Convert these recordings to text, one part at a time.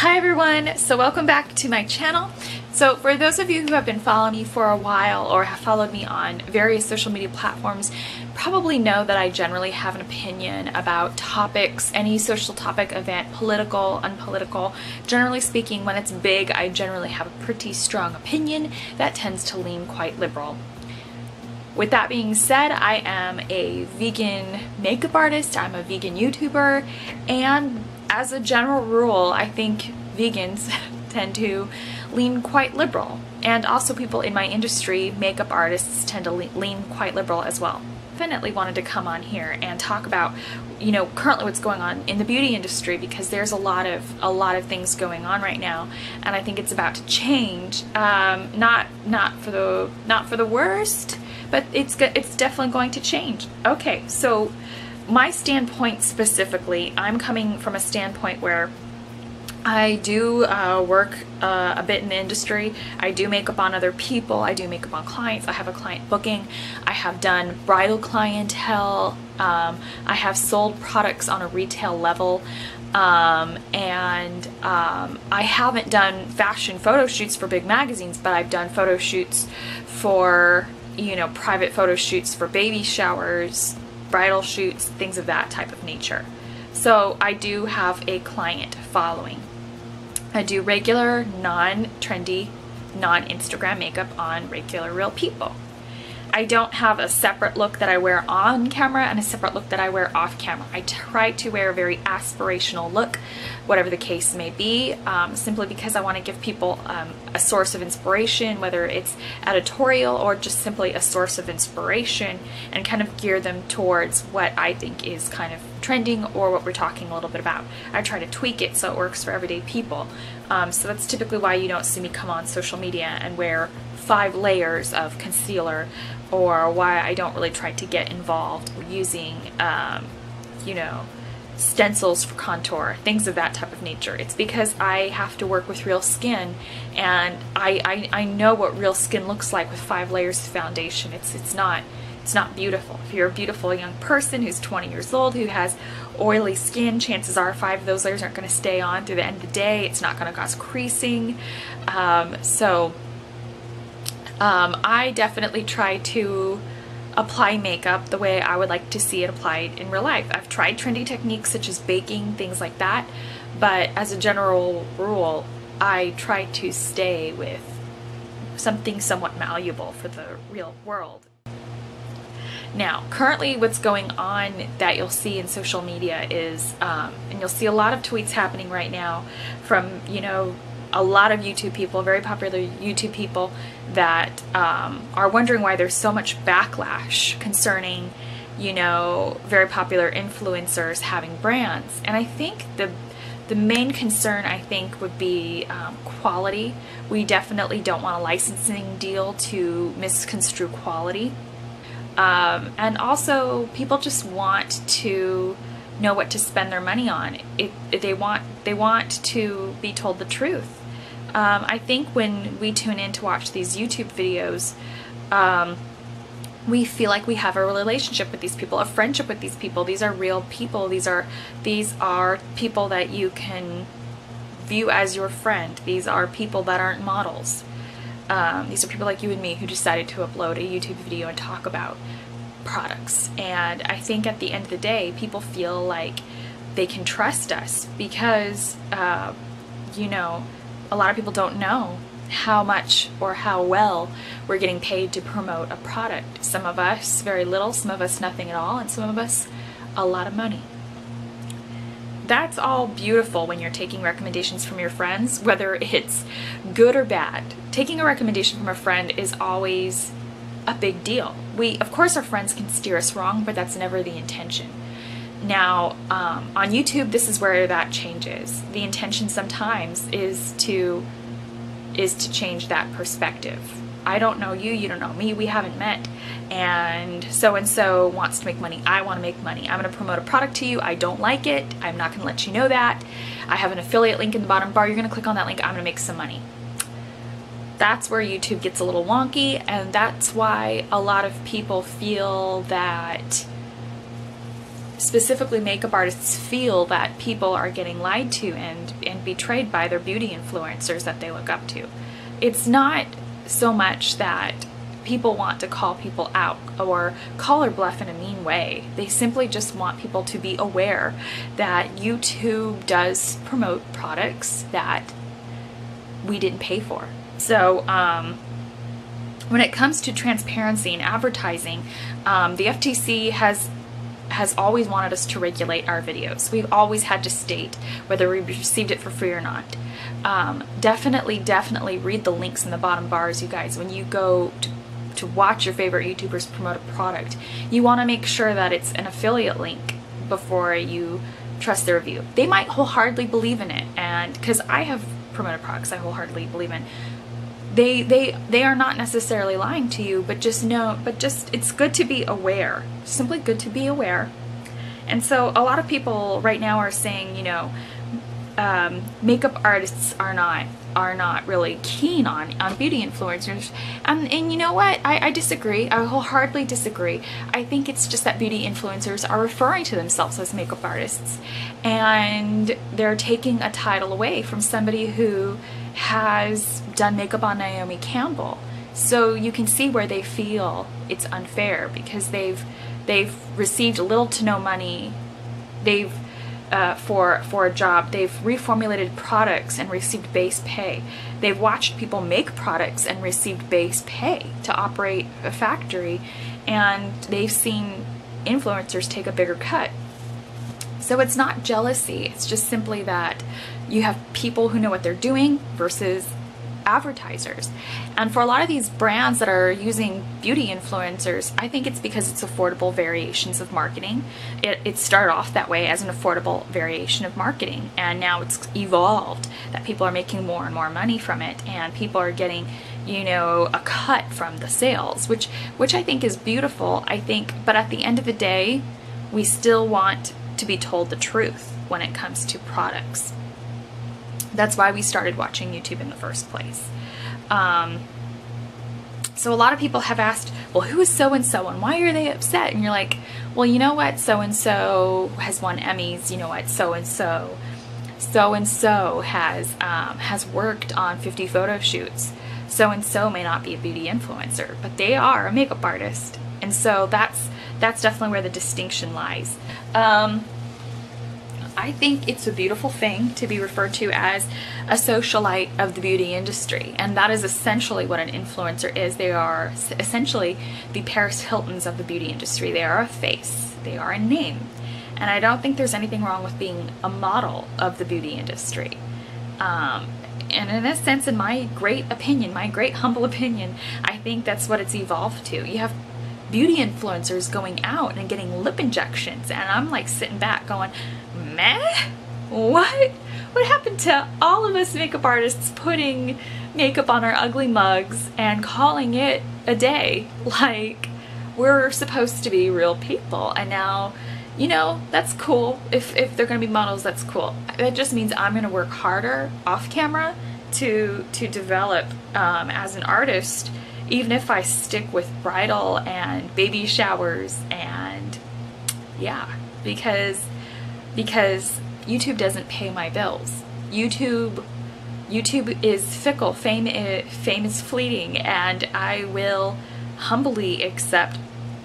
Hi everyone, so welcome back to my channel. So for those of you who have been following me for a while or have followed me on various social media platforms, probably know that I generally have an opinion about topics, any social topic, event, political, unpolitical. Generally speaking, when it's big, I generally have a pretty strong opinion that tends to lean quite liberal. With that being said, I am a vegan makeup artist, I'm a vegan YouTuber, and as a general rule, I think vegans tend to lean quite liberal. And also people in my industry, makeup artists, tend to lean quite liberal as well. Definitely wanted to come on here and talk about, currently what's going on in the beauty industry, because there's a lot of things going on right now, and I think it's about to change. Not for the worst, but it's definitely going to change. Okay, so my standpoint specifically, I'm coming from a standpoint where I do work a bit in the industry. I do makeup on other people. I do makeup on clients. I have a client booking. I have done bridal clientele. I have sold products on a retail level. I haven't done fashion photo shoots for big magazines, but I've done photo shoots for, private photo shoots for baby showers, bridal shoots, things of that type of nature. So I do have a client following. I do regular, non-trendy, non-Instagram makeup on regular real people. I don't have a separate look that I wear on camera and a separate look that I wear off camera. I try to wear a very aspirational look, whatever the case may be, simply because I want to give people a source of inspiration, whether it's editorial or just simply a source of inspiration, and kind of gear them towards what I think is kind of trending or what we're talking a little bit about. I try to tweak it so it works for everyday people. So that's typically why you don't see me come on social media and wear 5 layers of concealer, or why I don't really try to get involved using, stencils for contour, things of that type of nature. It's because I have to work with real skin, and I know what real skin looks like with 5 layers of foundation. It's not beautiful. If you're a beautiful young person who's 20 years old who has oily skin, chances are 5 of those layers aren't going to stay on through the end of the day. It's not going to cause creasing. I definitely try to apply makeup the way I would like to see it applied in real life. I've tried trendy techniques such as baking, things like that, but as a general rule, I try to stay with something somewhat malleable for the real world. Now, currently what's going on that you'll see in social media is, and you'll see a lot of tweets happening right now from, a lot of YouTube people, very popular YouTube people, that are wondering why there's so much backlash concerning, very popular influencers having brands. And I think the main concern, I think, would be quality. We definitely don't want a licensing deal to misconstrue quality. And also, people just want to know what to spend their money on. They want to be told the truth. I think when we tune in to watch these YouTube videos, we feel like we have a relationship with these people, a friendship with these people. These are real people. These are people that you can view as your friend. These are people that aren't models. These are people like you and me who decided to upload a YouTube video and talk about products. And I think at the end of the day, people feel like they can trust us because, a lot of people don't know how much or how well we're getting paid to promote a product. Some of us very little, some of us nothing at all, and some of us a lot of money. That's all beautiful when you're taking recommendations from your friends, whether it's good or bad. Taking a recommendation from a friend is always a big deal. Of course our friends can steer us wrong, but that's never the intention. Now, on YouTube, this is where that changes. The intention sometimes is to change that perspective. I don't know you, you don't know me, we haven't met, and so wants to make money, I want to make money. I'm going to promote a product to you, I don't like it, I'm not going to let you know that. I have an affiliate link in the bottom bar, you're going to click on that link, I'm going to make some money. That's where YouTube gets a little wonky, and that's why a lot of people feel that specifically makeup artists feel that people are getting lied to and betrayed by their beauty influencers that they look up to. It's not so much that people want to call people out or call or bluff in a mean way. They simply just want people to be aware that YouTube does promote products that we didn't pay for. So when it comes to transparency and advertising, the FTC has always wanted us to regulate our videos. We've always had to state whether we received it for free or not. Definitely read the links in the bottom bars, you guys. When you go to watch your favorite YouTubers promote a product, you want to make sure that it's an affiliate link before you trust their review. They might wholeheartedly believe in it, and because I have promoted products I wholeheartedly believe in, they are not necessarily lying to you, but just it's good to be aware. Simply good to be aware. And so a lot of people right now are saying, you know, makeup artists are not really keen on beauty influencers, and you know what, I disagree. I wholeheartedly disagree. I think it's just that beauty influencers are referring to themselves as makeup artists, and they're taking a title away from somebody who has done makeup on Naomi Campbell. So you can see where they feel it's unfair, because they've received little to no money. They've for a job. They've reformulated products and received base pay. They've watched people make products and received base pay to operate a factory, and they've seen influencers take a bigger cut. So it's not jealousy, it's just simply that you have people who know what they're doing versus advertisers. And for a lot of these brands that are using beauty influencers, I think it's because it's affordable variations of marketing. It started off that way as an affordable variation of marketing, and now it's evolved that people are making more and more money from it, and people are getting, you know, a cut from the sales, which I think is beautiful. I think, but at the end of the day, we still want to be told the truth when it comes to products. That's why we started watching YouTube in the first place. So a lot of people have asked, well, who is so-and-so and why are they upset? And you're like, well, you know what, so-and-so has won Emmys. You know what, so-and-so has worked on 50 photo shoots. So-and-so may not be a beauty influencer, but they are a makeup artist. And so that's definitely where the distinction lies. I think it's a beautiful thing to be referred to as a socialite of the beauty industry, and that is essentially what an influencer is. They are essentially the Paris Hiltons of the beauty industry. They are a face, they are a name, and I don't think there's anything wrong with being a model of the beauty industry. And in a sense, in my great opinion, my great humble opinion, I think that's what it's evolved to. You have beauty influencers going out and getting lip injections, and I'm like sitting back going, meh? What happened to all of us makeup artists putting makeup on our ugly mugs and calling it a day like we're supposed to be real people? And now, you know, that's cool. If they're gonna be models, that's cool. That just means I'm gonna work harder off camera to develop as an artist, even if I stick with bridal and baby showers, and yeah, because YouTube doesn't pay my bills. YouTube is fickle. Fame is fleeting, and I will humbly accept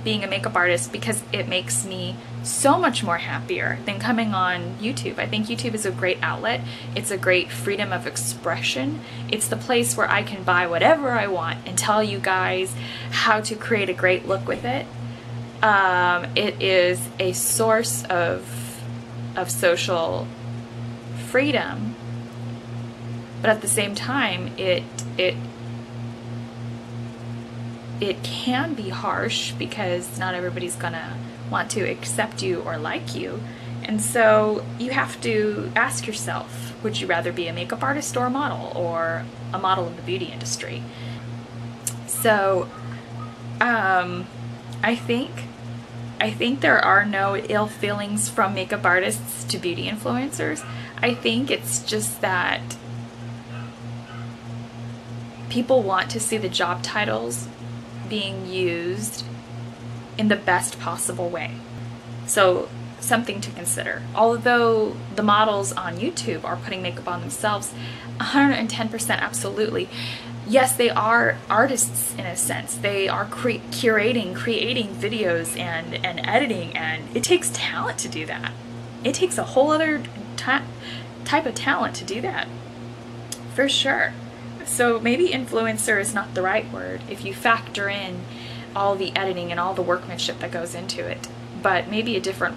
being a makeup artist because it makes me so much more happier than coming on YouTube. I think YouTube is a great outlet. It's a great freedom of expression. It's the place where I can buy whatever I want and tell you guys how to create a great look with it. It is a source of social freedom, but at the same time it can be harsh because not everybody's gonna want to accept you or like you, and so you have to ask yourself, would you rather be a makeup artist or a model, or a model in the beauty industry? So I think there are no ill feelings from makeup artists to beauty influencers. I think it's just that people want to see the job titles being used in the best possible way. So something to consider. Although the models on YouTube are putting makeup on themselves, 110% absolutely. Yes, they are artists in a sense. They are creating videos and editing, and it takes talent to do that. It takes a whole other type of talent to do that, for sure. So maybe influencer is not the right word if you factor in all the editing and all the workmanship that goes into it. But maybe a different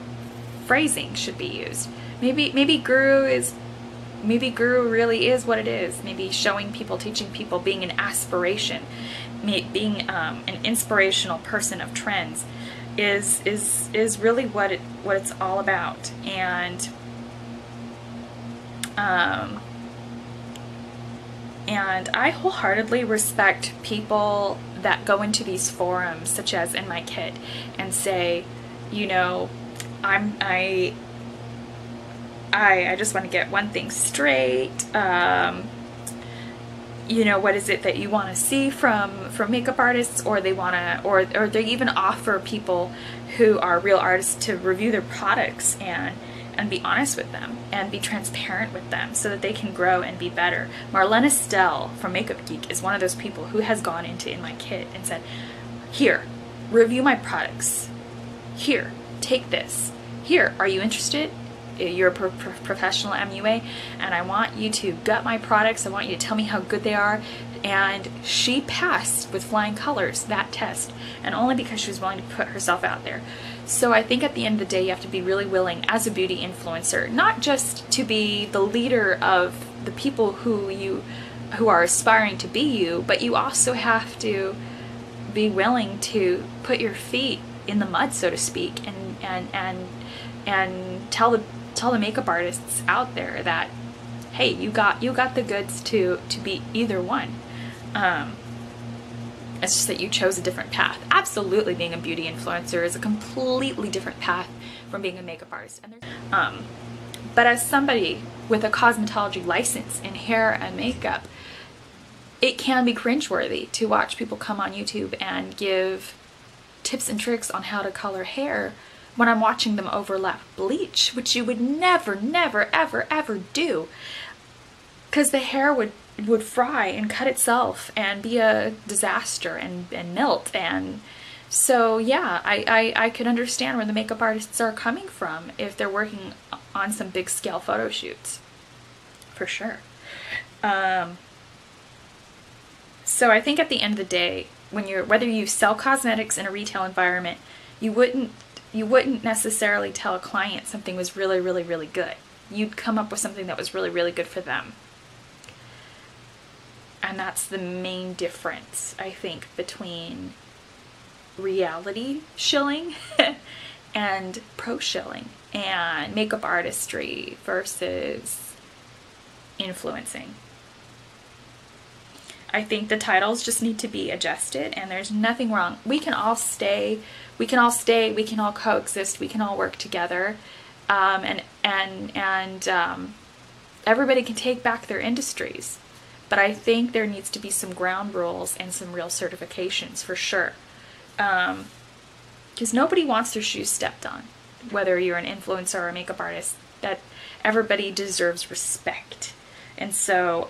phrasing should be used. Maybe guru really is what it is. Maybe showing people, teaching people, being an aspiration, being an inspirational person of trends is really what it's all about. And I wholeheartedly respect people that go into these forums, such as in my kit, and say, you know, I just want to get one thing straight. You know, what is it that you want to see from makeup artists? Or they want to, or they even offer people who are real artists to review their products and be honest with them and be transparent with them so that they can grow and be better. Marlena Stell from Makeup Geek is one of those people who has gone into In My Kit and said, here, review my products. Here, take this. Here, are you interested? You're a professional MUA, and I want you to gut my products. I want you to tell me how good they are. And she passed with flying colors that test, and only because she was willing to put herself out there. So I think at the end of the day, you have to be really willing as a beauty influencer, not just to be the leader of the people who are aspiring to be you, but you also have to be willing to put your feet in the mud, so to speak, and tell the makeup artists out there that, hey, you got the goods to be either one. It's just that you chose a different path. Absolutely, being a beauty influencer is a completely different path from being a makeup artist. But as somebody with a cosmetology license in hair and makeup, it can be cringeworthy to watch people come on YouTube and give tips and tricks on how to color hair when I'm watching them overlap bleach, which you would never, ever, ever do, because the hair would fry and cut itself and be a disaster and melt. And so yeah, I could understand where the makeup artists are coming from if they're working on some big scale photo shoots, for sure. So I think at the end of the day, whether you sell cosmetics in a retail environment, you wouldn't necessarily tell a client something was really, really, really good. You'd come up with something that was really, really good for them. And that's the main difference, I think, between reality shilling and pro shilling and makeup artistry versus influencing. I think the titles just need to be adjusted, and there's nothing wrong. We can all stay, we can all coexist, we can all work together, and everybody can take back their industries. But I think there needs to be some ground rules and some real certifications, for sure. Because nobody wants their shoes stepped on, whether you're an influencer or a makeup artist. That everybody deserves respect. And so,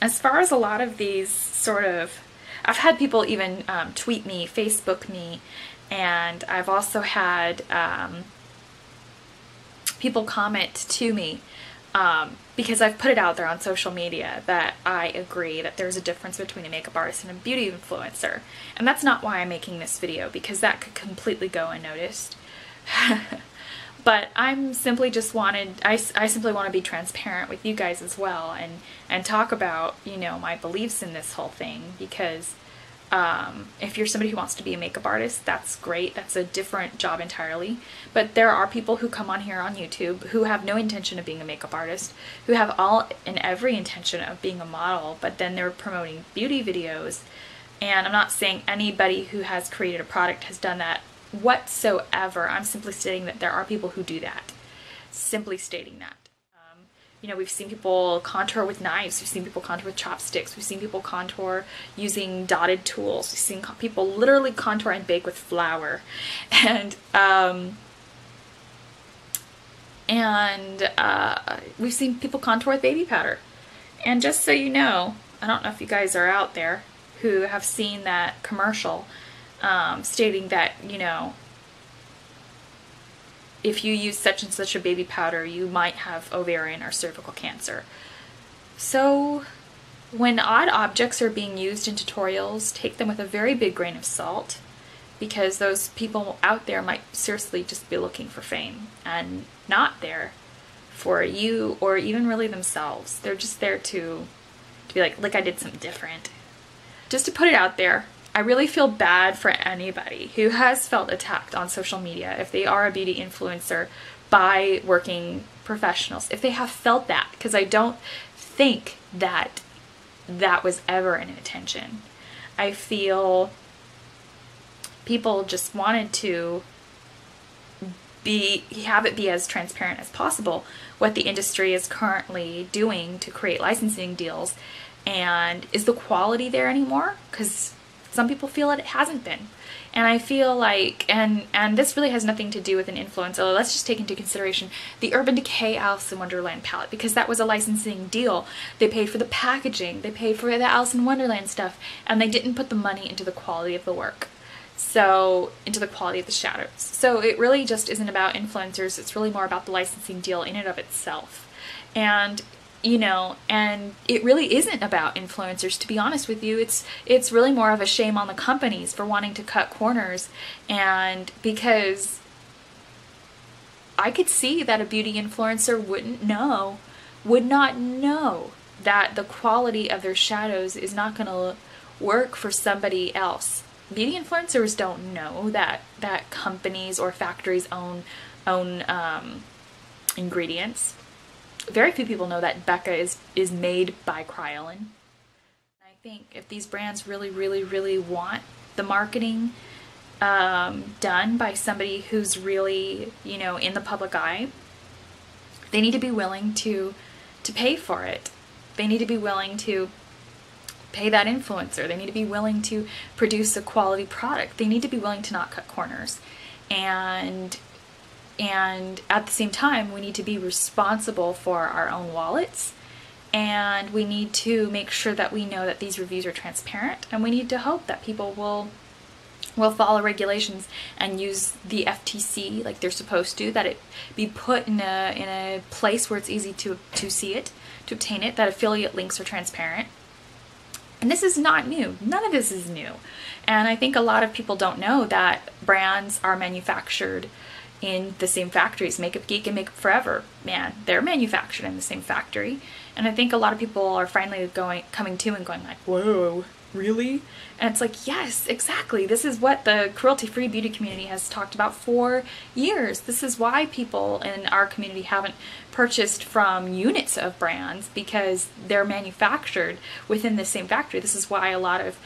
as far as a lot of these sort of, I've had people even tweet me, Facebook me, and I've also had people comment to me because I've put it out there on social media that I agree that there's a difference between a makeup artist and a beauty influencer. And that's not why I'm making this video, because that could completely go unnoticed. But I'm simply just I simply want to be transparent with you guys as well, and talk about, you know, my beliefs in this whole thing, because if you're somebody who wants to be a makeup artist, that's great. That's a different job entirely. But there are people who come on here on YouTube who have no intention of being a makeup artist, who have all and every intention of being a model, but then they're promoting beauty videos. And I'm not saying anybody who has created a product has done that whatsoever. I'm simply stating that there are people who do that. Simply stating that. You know, we've seen people contour with knives, we've seen people contour with chopsticks, we've seen people contour using dotted tools, we've seen people literally contour and bake with flour. And And we've seen people contour with baby powder. And just so you know, I don't know if you guys are out there who have seen that commercial stating that, you know, if you use such and such a baby powder, you might have ovarian or cervical cancer. So when odd objects are being used in tutorials, take them with a very big grain of salt, because those people out there might seriously just be looking for fame and not there for you or even really themselves. They're just there to be like I did something different. Just to put it out there, I really feel bad for anybody who has felt attacked on social media if they are a beauty influencer by working professionals, if they have felt that, because I don't think that that was ever an intention. I feel people just wanted to have it be as transparent as possible what the industry is currently doing to create licensing deals, and is the quality there anymore? Because some people feel that it hasn't been. And I feel like, and this really has nothing to do with an influencer. Let's just take into consideration the Urban Decay Alice in Wonderland palette, because that was a licensing deal. They paid for the packaging, they paid for the Alice in Wonderland stuff, and they didn't put the money into the quality of the work. So, into the quality of the shadows. So it really just isn't about influencers, it's really more about the licensing deal in and of itself. And you know, and it really isn't about influencers, to be honest with you. It's really more of a shame on the companies for wanting to cut corners, and because I could see that a beauty influencer would not know that the quality of their shadows is not going to work for somebody else. Beauty influencers don't know that companies or factories own ingredients. Very few people know that Becca is made by Kryolan. I think if these brands really want the marketing done by somebody who's really, you know, in the public eye, they need to be willing to pay for it. They need to be willing to pay that influencer. They need to be willing to produce a quality product. They need to be willing to not cut corners. And at the same time, we need to be responsible for our own wallets, and we need to make sure that we know that these reviews are transparent, and we need to hope that people will follow regulations and use the FTC like they're supposed to, that it be put in a place where it's easy to see it, to obtain it, that affiliate links are transparent. And this is not new. None of this is new. And I think a lot of people don't know that brands are manufactured in the same factories. Makeup Geek and Makeup Forever, man, they're manufactured in the same factory. And I think a lot of people are finally coming to and going like, whoa, really? And it's like, yes, exactly. This is what the cruelty-free beauty community has talked about for years. This is why people in our community haven't purchased from units of brands, because they're manufactured within the same factory. This is why a lot of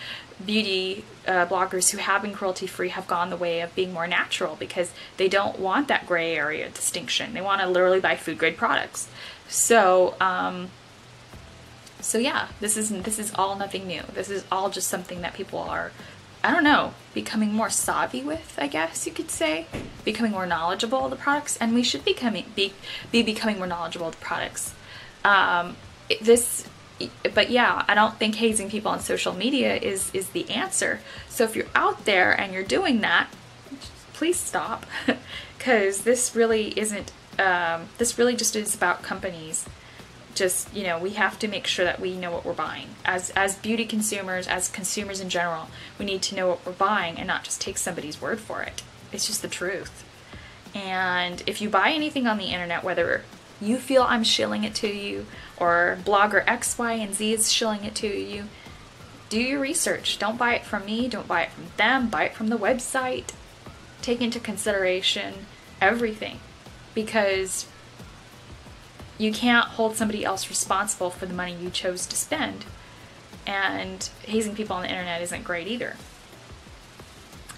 beauty bloggers who have been cruelty-free have gone the way of being more natural, because they don't want that gray area distinction. They want to literally buy food-grade products. So, so yeah, this is all nothing new. This is all just something that people are, I don't know, becoming more savvy with, I guess you could say, becoming more knowledgeable of the products, and we should be becoming more knowledgeable of the products. But yeah, I don't think hazing people on social media is the answer. So if you're out there and you're doing that, please stop, because this really isn't. This really just is about companies. Just, you know, we have to make sure that we know what we're buying. As beauty consumers, as consumers in general, we need to know what we're buying and not just take somebody's word for it. It's just the truth. And if you buy anything on the internet, whether you feel I'm shilling it to you, or blogger X, Y, and Z is shilling it to you, do your research. Don't buy it from me, don't buy it from them, buy it from the website. Take into consideration everything, because you can't hold somebody else responsible for the money you chose to spend, and hazing people on the internet isn't great either.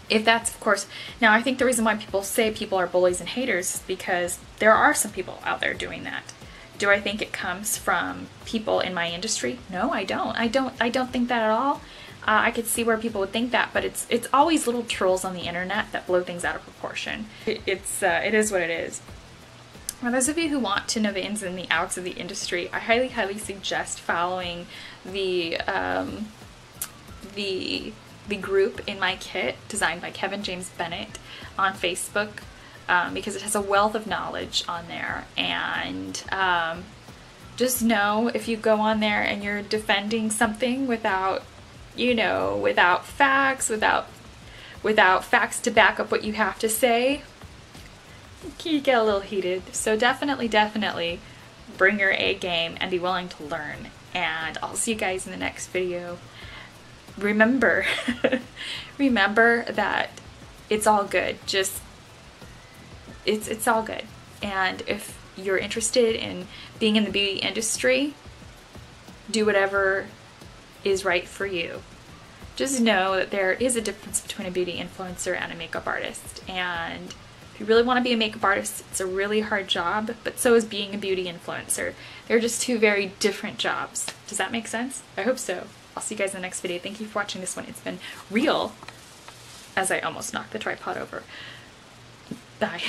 If that's, of course, now I think the reason why people say people are bullies and haters is because there are some people out there doing that. Do I think it comes from people in my industry? No, I don't. I don't think that at all. I could see where people would think that, but it's always little trolls on the internet that blow things out of proportion. It is what it is. For those of you who want to know the ins and the outs of the industry, I highly suggest following the group in my kit designed by Kevin James Bennett on Facebook, because it has a wealth of knowledge on there. And just know, if you go on there and you're defending something without, you know, without facts to back up what you have to say, you get a little heated. So definitely bring your A game and be willing to learn. And I'll see you guys in the next video. Remember, remember that it's all good. Just, it's all good. And if you're interested in being in the beauty industry, do whatever is right for you. Just know that there is a difference between a beauty influencer and a makeup artist. And if you really want to be a makeup artist, it's a really hard job, but so is being a beauty influencer. They're just two very different jobs. Does that make sense? I hope so. I'll see you guys in the next video. Thank you for watching this one. It's been real, as I almost knocked the tripod over. Bye.